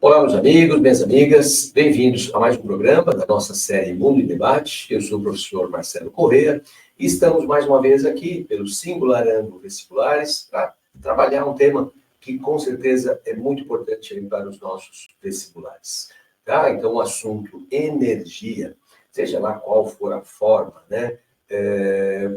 Olá, meus amigos, minhas amigas, bem-vindos a mais um programa da nossa série Mundo em Debate. Eu sou o professor Marcelo Corrêa e estamos mais uma vez aqui pelo Singularando Vestibulares para trabalhar um tema que com certeza é muito importante aí para os nossos vestibulares. Tá? Então, o assunto energia, seja lá qual for a forma, né?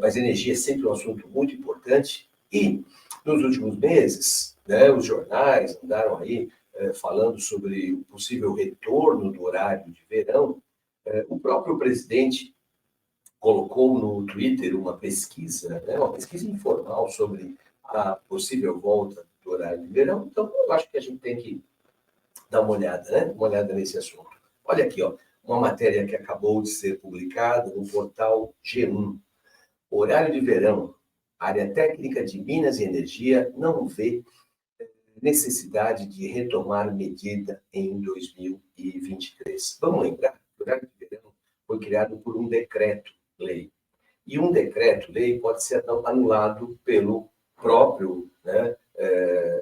Mas energia é sempre um assunto muito importante e nos últimos meses, né, os jornais andaram aí falando sobre o possível retorno do horário de verão. O próprio presidente colocou no Twitter uma pesquisa, né, uma pesquisa informal sobre a possível volta do horário de verão. Então, eu acho que a gente tem que dar uma olhada, né? Uma olhada nesse assunto. Olha aqui, ó, uma matéria que acabou de ser publicada no portal G1. Horário de verão, área técnica de Minas e Energia não vê necessidade de retomar medida em 2023. Vamos lembrar que o horário de verão foi criado por um decreto-lei. E um decreto-lei pode ser anulado pelo próprio, né,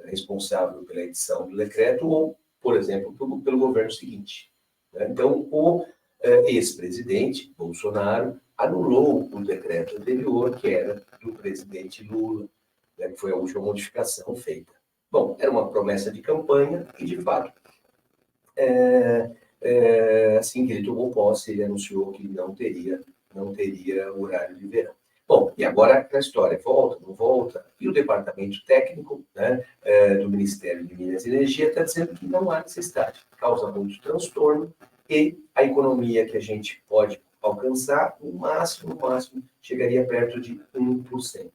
responsável pela edição do decreto ou, por exemplo, pelo governo seguinte. Né? Então, o ex-presidente Bolsonaro anulou o decreto anterior, que era do presidente Lula, né, que foi a última modificação feita. Bom, era uma promessa de campanha e, de fato, assim que ele tomou posse, ele anunciou que não teria horário de verão. Bom, e agora a história, volta, não volta? E o departamento técnico, né, do Ministério de Minas e Energia está dizendo que não há necessidade, causa muito transtorno e a economia que a gente pode alcançar, no máximo, chegaria perto de 1%.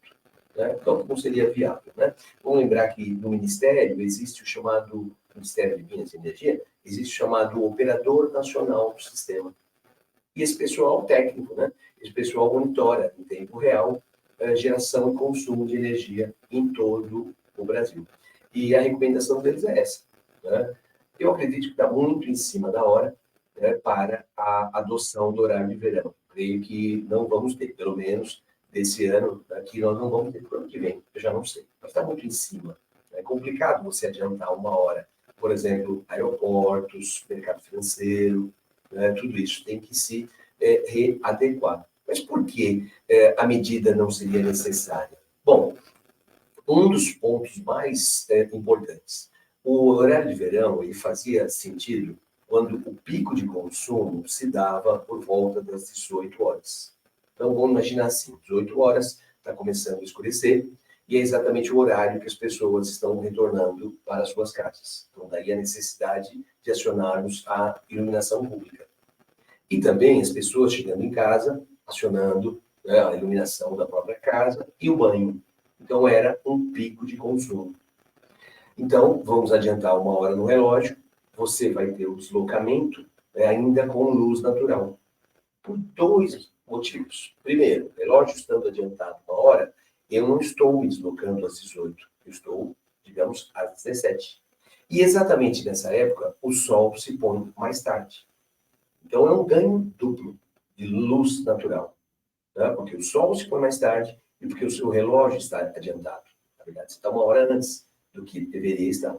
Né? Então, não seria viável. Né? Vamos lembrar que no Ministério existe o chamado Ministério de Minas e Energia, existe o chamado Operador Nacional do Sistema. E esse pessoal técnico, né? Esse pessoal monitora em tempo real a geração e consumo de energia em todo o Brasil. E a recomendação deles é essa. Né? Eu acredito que está muito em cima da hora, né, para a adoção do horário de verão. Creio que não vamos ter, pelo menos desse ano, daqui nós não vamos ter para o ano que vem, eu já não sei. Mas está muito em cima. É complicado você adiantar uma hora. Por exemplo, aeroportos, mercado financeiro, né, tudo isso tem que se readequar. Mas por que a medida não seria necessária? Bom, um dos pontos mais importantes. O horário de verão ele fazia sentido quando o pico de consumo se dava por volta das 18 horas. Então, vamos imaginar assim, 18 horas, está começando a escurecer, e é exatamente o horário que as pessoas estão retornando para as suas casas. Então, daí a necessidade de acionarmos a iluminação pública. E também as pessoas chegando em casa, acionando, né, a iluminação da própria casa e o banho. Então, era um pico de consumo. Então, vamos adiantar uma hora no relógio, você vai ter o deslocamento, né, ainda com luz natural. Por dois motivos. Primeiro, o relógio estando adiantado uma hora, eu não estou me deslocando às 18, eu estou, digamos, às 17. E exatamente nessa época, o sol se põe mais tarde. Então, é um ganho duplo de luz natural. Né? Porque o sol se põe mais tarde e porque o seu relógio está adiantado. Na verdade, você está uma hora antes do que deveria estar.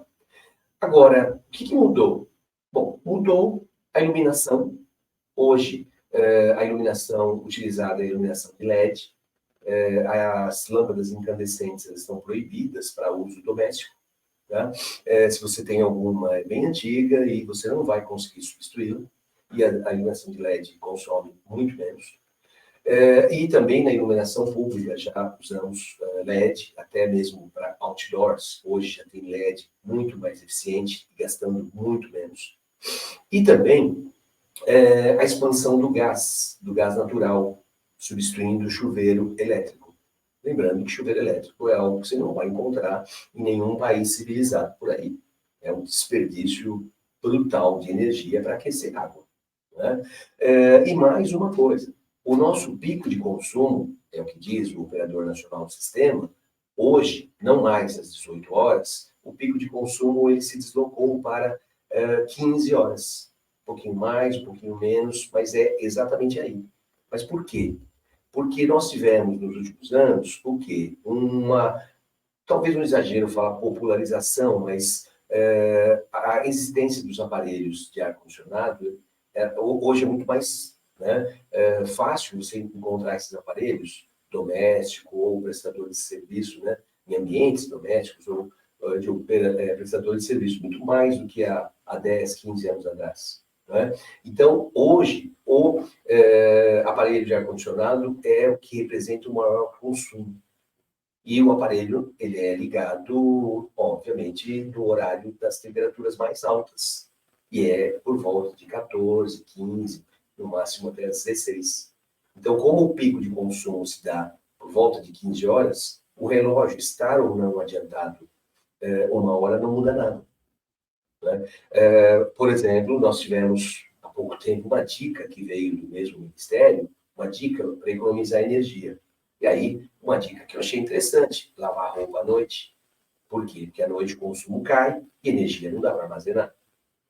Agora, o que mudou? Bom, mudou a iluminação. Hoje, a iluminação utilizada é a iluminação de LED. As lâmpadas incandescentes estão proibidas para uso doméstico. Tá? Se você tem alguma bem antiga e você não vai conseguir substituí-la, e a iluminação de LED consome muito menos. E também na iluminação pública já usamos LED, até mesmo para outdoors. Hoje já tem LED muito mais eficiente, gastando muito menos. E também a expansão do gás natural, substituindo o chuveiro elétrico. Lembrando que chuveiro elétrico é algo que você não vai encontrar em nenhum país civilizado por aí. É um desperdício brutal de energia para aquecer água. Né? E mais uma coisa, o nosso pico de consumo, é o que diz o Operador Nacional do Sistema, hoje, não mais às 18 horas, o pico de consumo ele se deslocou para 15 horas. Um pouquinho mais, um pouquinho menos, mas é exatamente aí. Mas por quê? Porque nós tivemos nos últimos anos o quê? Talvez um exagero falar popularização, mas a existência dos aparelhos de ar-condicionado hoje é muito mais, né, fácil você encontrar esses aparelhos doméstico ou prestador de serviço, né, em ambientes domésticos ou de prestador de serviço, muito mais do que há 10, 15 anos atrás. Né? Então, hoje, o aparelho de ar-condicionado é o que representa o maior consumo. E o aparelho, ele é ligado, obviamente, no horário das temperaturas mais altas. E é por volta de 14, 15, no máximo até 16. Então, como o pico de consumo se dá por volta de 15 horas, o relógio estar ou não adiantado 1 hora não muda nada. Né? Por exemplo, nós tivemos há pouco tempo uma dica que veio do mesmo Ministério, uma dica para economizar energia. E aí, uma dica que eu achei interessante, lavar roupa à noite. Por quê? Porque à noite o consumo cai e energia não dá para armazenar.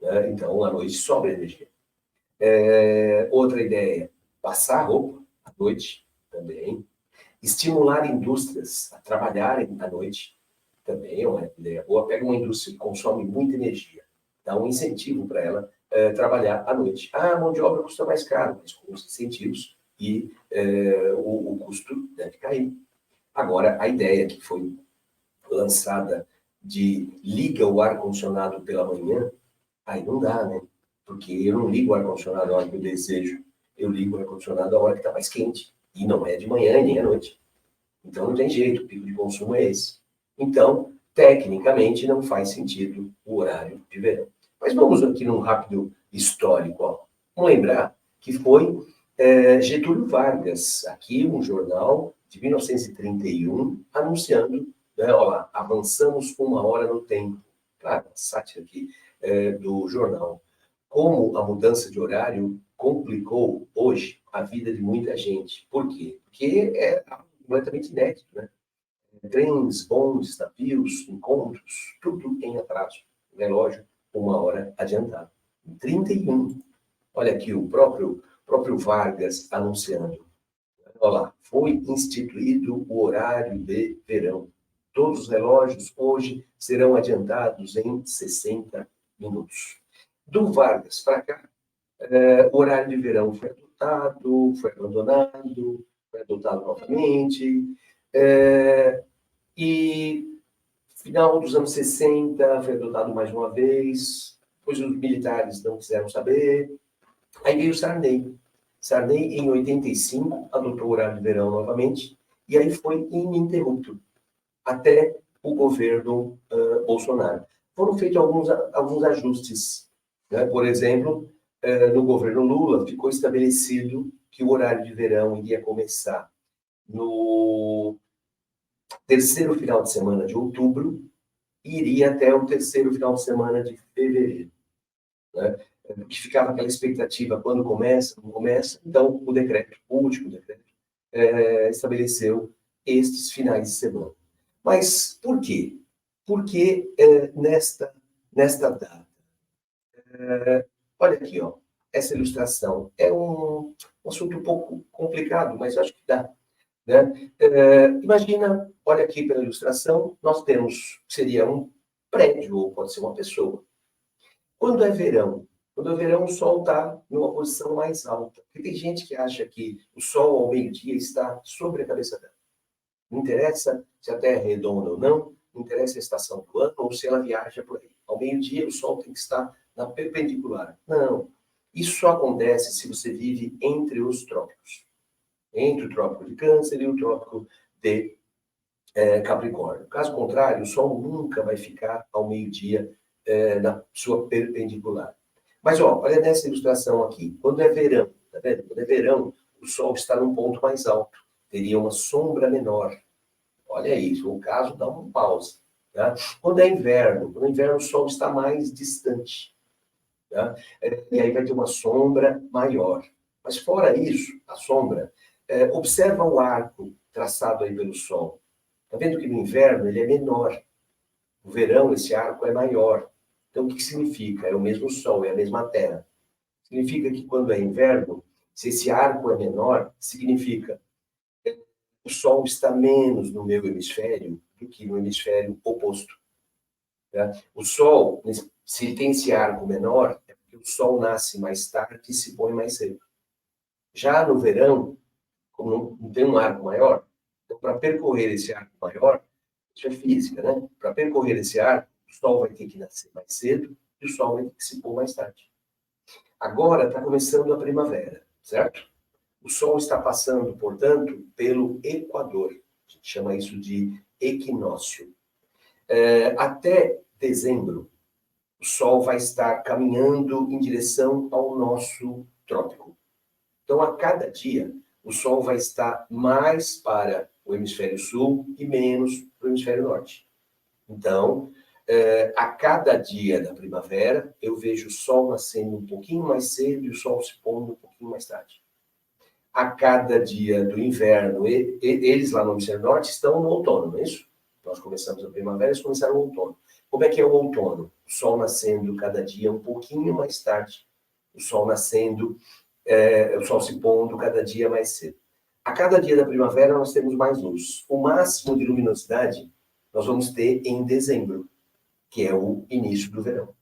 Né? Então, à noite sobra energia. Outra ideia, passar roupa à noite também. Estimular indústrias a trabalharem à noite também é uma ideia boa. Pega uma indústria que consome muita energia, dá um incentivo para ela trabalhar à noite. A mão de obra custa mais caro, mas com os incentivos e o custo deve cair. Agora, a ideia que foi lançada de liga o ar-condicionado pela manhã, aí não dá, né? Porque eu não ligo o ar-condicionado a hora que eu desejo, eu ligo o ar-condicionado a hora que está mais quente. E não é de manhã nem à noite. Então não tem jeito, o pico de consumo é esse. Então, tecnicamente, não faz sentido o horário de verão. Mas vamos aqui num rápido histórico. Ó. Vamos lembrar que foi Getúlio Vargas, aqui um jornal de 1931, anunciando, né, ó lá, avançamos 1 hora no tempo. Claro, sátira aqui do jornal. Como a mudança de horário complicou hoje a vida de muita gente. Por quê? Porque é completamente inédito, né? Trens, bondes, navios, encontros, tudo em atraso. Relógio, 1 hora adiantado. Em 31, olha aqui o próprio Vargas anunciando. Olha lá, foi instituído o horário de verão. Todos os relógios hoje serão adiantados em 60 minutos. Do Vargas para cá, o horário de verão foi adotado, foi abandonado, foi adotado novamente. E final dos anos 60 foi adotado mais uma vez, depois os militares não quiseram saber. Aí veio o Sarney. Sarney, em 85, adotou o horário de verão novamente, e aí foi ininterrupto, até o governo Bolsonaro. Foram feitos alguns ajustes. Né? Por exemplo, no governo Lula, ficou estabelecido que o horário de verão iria começar no terceiro final de semana de outubro e iria até o terceiro final de semana de fevereiro. Né? Que ficava aquela expectativa, quando começa, não começa. Então, o decreto, o último decreto, estabeleceu estes finais de semana. Mas por quê? Porque nesta data, olha aqui, ó, essa ilustração é um assunto um pouco complicado, mas acho que dá. Né? Imagina, olha aqui pela ilustração, nós temos, seria um prédio, ou pode ser uma pessoa. Quando é verão, o sol está numa posição mais alta. Porque tem gente que acha que o sol ao meio-dia está sobre a cabeça dela. Não interessa se a Terra é redonda ou não interessa a estação do ano ou se ela viaja por aí. Ao meio-dia, o sol tem que estar na perpendicular. Não. Isso só acontece se você vive entre os trópicos. Entre o trópico de Câncer e o trópico de Capricórnio. Caso contrário, o Sol nunca vai ficar ao meio-dia na sua perpendicular. Mas, ó, olha nessa ilustração aqui. Quando é verão, tá vendo? Quando é verão, o Sol está num ponto mais alto. Teria uma sombra menor. Olha isso, o caso dá uma pausa. Tá? Quando é inverno, o Sol está mais distante. Tá? E aí vai ter uma sombra maior. Mas fora isso, a sombra, observa o arco traçado aí pelo Sol. Está vendo que no inverno ele é menor. No verão, esse arco é maior. Então, o que significa? É o mesmo Sol, é a mesma Terra. Significa que quando é inverno, se esse arco é menor, significa que o Sol está menos no meu hemisfério do que no hemisfério oposto. Tá? O Sol, se tem esse arco menor, é porque o Sol nasce mais tarde e se põe mais cedo. Já no verão, como não tem um arco maior, então, para percorrer esse arco maior, isso é física, né? Para percorrer esse arco, o Sol vai ter que nascer mais cedo e o Sol vai ter que se pôr mais tarde. Agora está começando a primavera, certo? O Sol está passando, portanto, pelo Equador. A gente chama isso de equinócio. Até dezembro, o Sol vai estar caminhando em direção ao nosso trópico. Então, a cada dia, o Sol vai estar mais para o hemisfério sul e menos para o hemisfério norte. Então, a cada dia da primavera, eu vejo o Sol nascendo um pouquinho mais cedo e o Sol se pondo um pouquinho mais tarde. A cada dia do inverno, eles lá no hemisfério norte estão no outono, não é isso? Nós começamos a primavera, eles começaram o outono. Como é que é o outono? O Sol nascendo cada dia um pouquinho mais tarde. O Sol nascendo, o Sol se pondo cada dia mais cedo. A cada dia da primavera, nós temos mais luz. O máximo de luminosidade nós vamos ter em dezembro, que é o início do verão.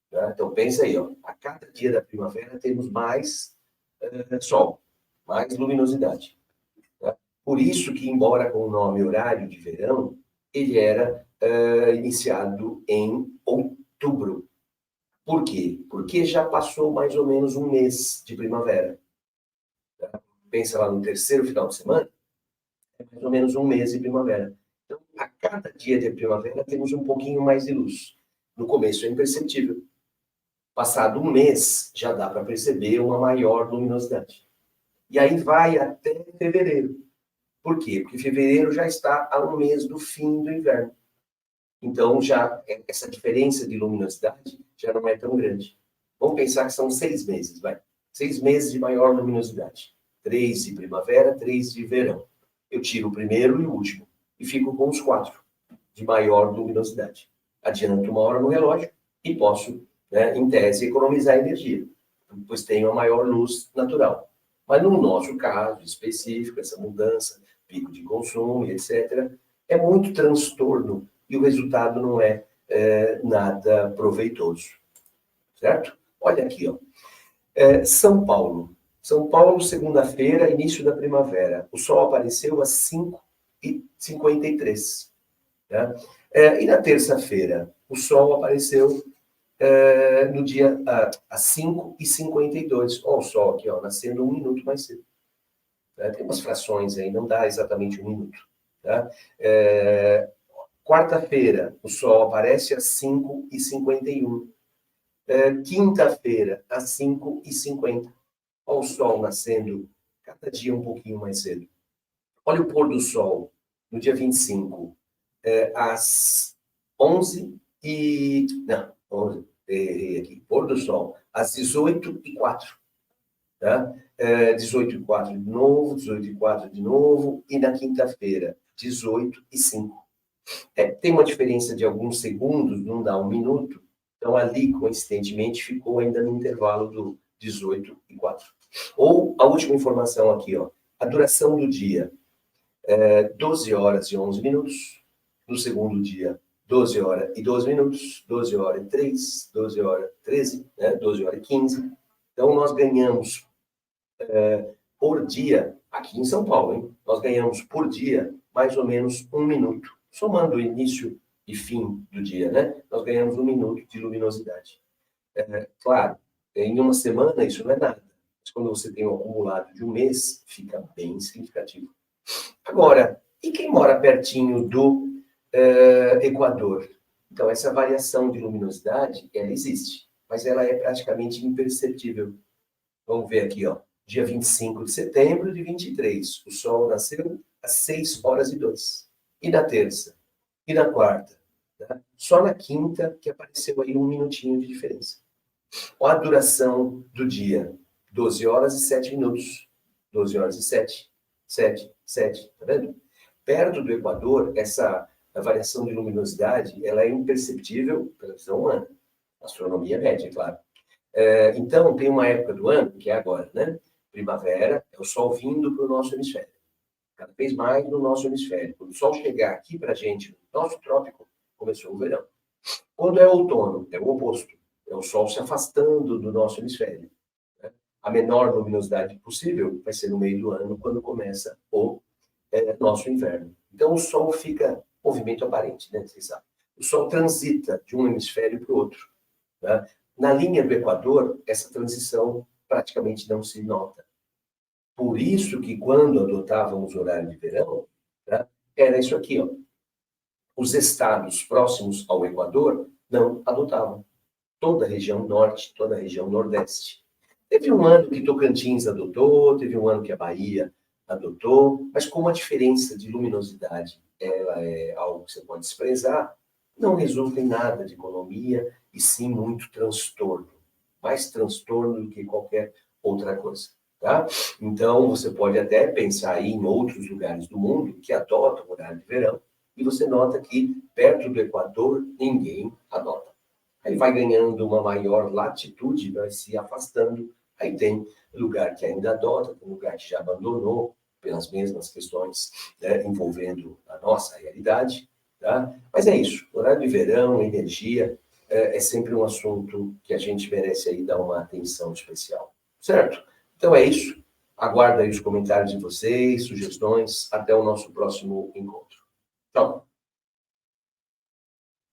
Tá? Então, pensa aí, ó, a cada dia da primavera temos mais sol, mais luminosidade. Tá? Por isso que, embora com o nome horário de verão, ele era iniciado em outubro. Por quê? Porque já passou mais ou menos um mês de primavera. Tá? Pensa lá no terceiro final de semana, é mais ou menos um mês de primavera. Então, a cada dia de primavera temos um pouquinho mais de luz. No começo é imperceptível. Passado um mês, já dá para perceber uma maior luminosidade. E aí vai até fevereiro. Por quê? Porque fevereiro já está a um mês do fim do inverno. Então, já essa diferença de luminosidade já não é tão grande. Vamos pensar que são 6 meses, vai. 6 meses de maior luminosidade. 3 de primavera, 3 de verão. Eu tiro o primeiro e o último. E fico com os 4 de maior luminosidade. Adianto uma hora no relógio e posso, né, em tese, economizar energia, pois tenho a maior luz natural. Mas no nosso caso específico, essa mudança, pico de consumo e etc., é muito transtorno e o resultado não é nada proveitoso. Certo? Olha aqui, ó. São Paulo. São Paulo, segunda-feira, início da primavera. O sol apareceu às 5h53. Tá? E na terça-feira, o sol apareceu no dia às 5h52. Olha o sol aqui, ó, nascendo 1 minuto mais cedo. Tem umas frações aí, não dá exatamente 1 minuto. Tá? Quarta-feira, o sol aparece às 5h51. Quinta-feira, às 5h50. Olha o sol nascendo cada dia um pouquinho mais cedo. Olha o pôr do sol no dia 25, às 11 e... Não, 11, errei aqui. Pôr do sol, às 18h04. Tá? 18h04 de novo, 18h04 de novo, e na quinta-feira, 18h05. Tem uma diferença de alguns segundos, não dá 1 minuto, então ali, coincidentemente, ficou ainda no intervalo do 18h04. Ou a última informação aqui, ó, a duração do dia, 12 horas e 11 minutos, no segundo dia, 12 horas e 12 minutos, 12 horas e 3, 12 horas e 13, né, 12 horas e 15. Então, nós ganhamos por dia, aqui em São Paulo, hein, nós ganhamos por dia mais ou menos 1 minuto. Somando o início e fim do dia, né? Nós ganhamos 1 minuto de luminosidade. Claro, em uma semana isso não é nada. Mas quando você tem um acumulado de um mês, fica bem significativo. Agora, e quem mora pertinho do Equador? Então, essa variação de luminosidade, ela existe, mas ela é praticamente imperceptível. Vamos ver aqui, ó. Dia 25 de setembro de 23. O sol nasceu às 6h02. E na terça? E na quarta? Tá? Só na quinta que apareceu aí 1 minutinho de diferença. Olha a duração do dia. 12 horas e 7 minutos. 12 horas e 7. 7, 7. Tá vendo? Perto do Equador, essa variação de luminosidade, ela é imperceptível pela visão humana. Astronomia média, claro. Então, tem uma época do ano, que é agora, né? Primavera, é o sol vindo para o nosso hemisfério. Cada vez mais no nosso hemisfério. Quando o sol chegar aqui para a gente, no nosso trópico, começou o verão. Quando é outono, é o oposto. É o Sol se afastando do nosso hemisfério. Né? A menor luminosidade possível vai ser no meio do ano, quando começa o nosso inverno. Então, o Sol fica movimento aparente, né? Vocês sabem. O Sol transita de um hemisfério para o outro. Né? Na linha do Equador, essa transição praticamente não se nota. Por isso que, quando adotávamos o horário de verão, né, era isso aqui, ó. Os estados próximos ao Equador não adotavam. Toda a região norte, toda a região nordeste. Teve um ano que Tocantins adotou, teve um ano que a Bahia adotou, mas como a diferença de luminosidade ela é algo que você pode desprezar, não resulta em nada de economia e sim muito transtorno. Mais transtorno do que qualquer outra coisa. Tá? Então, você pode até pensar aí em outros lugares do mundo que adotam o horário de verão, e você nota que perto do Equador ninguém adota. Aí vai ganhando uma maior latitude, vai se afastando. Aí tem lugar que ainda adota, tem lugar que já abandonou, pelas mesmas questões, né, envolvendo a nossa realidade. Tá? Mas é isso, horário de verão, energia, é sempre um assunto que a gente merece aí dar uma atenção especial. Certo? Então é isso. Aguardo aí os comentários de vocês, sugestões. Até o nosso próximo encontro. Tchau.